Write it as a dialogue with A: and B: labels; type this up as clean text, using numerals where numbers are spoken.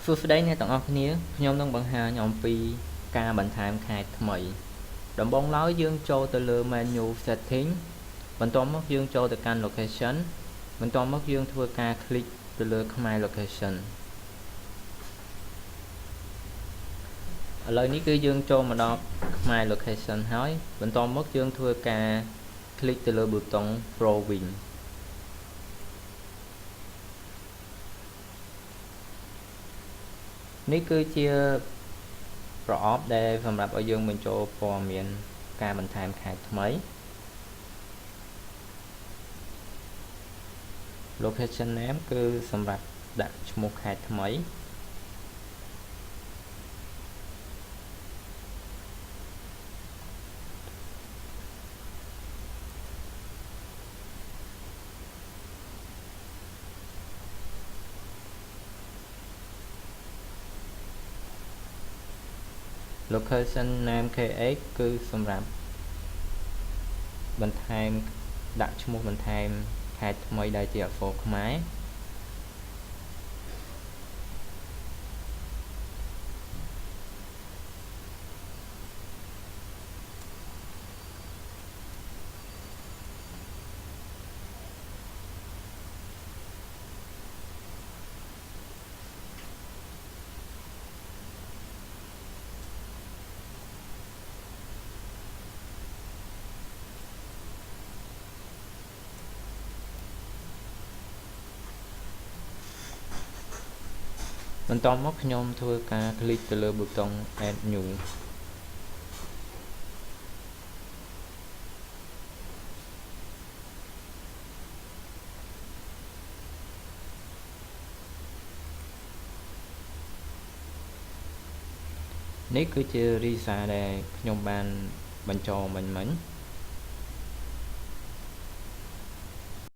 A: សួស្តីអ្នកទាំងអស់គ្នាខ្ញុំនឹងបង្ហាញអំពីការបន្ថែមខេត្តថ្មីដំបូងឡើយយើងចូលទៅលើ menu setting បន្ទាប់មកយើងចូលទៅកាន់ location បន្ទាប់មកយើងធ្វើការ click ទៅលើខ្មែរ location ឥឡូវនេះគឺយើងចូលមកដល់ខ្មែរ location ហើយបន្ទាប់មកយើងធ្វើការ click ទៅលើប៊ូតុង Pro វិញនេះគឺជាប្រអប់ដែលសម្រាប់ឲ្យយើងបញ្ចូលព័ត៌មានការបន្ថែមខេត្តថ្មី location name គឺសម្រាប់ដាក់ឈ្មោះខេត្តថ្មី location name KX គឺសម្រាប់បន្ថែមដាក់ឈ្មោះបន្ថែមខេត្តថ្មីដែលជាអក្សរខ្មែរ បន្ទាប់មកខ្ញុំធ្វើការ click ទៅលើប៊ូតុង add new នេះគឺជា Risa ដែលខ្ញុំបានបញ្ចូលមិញ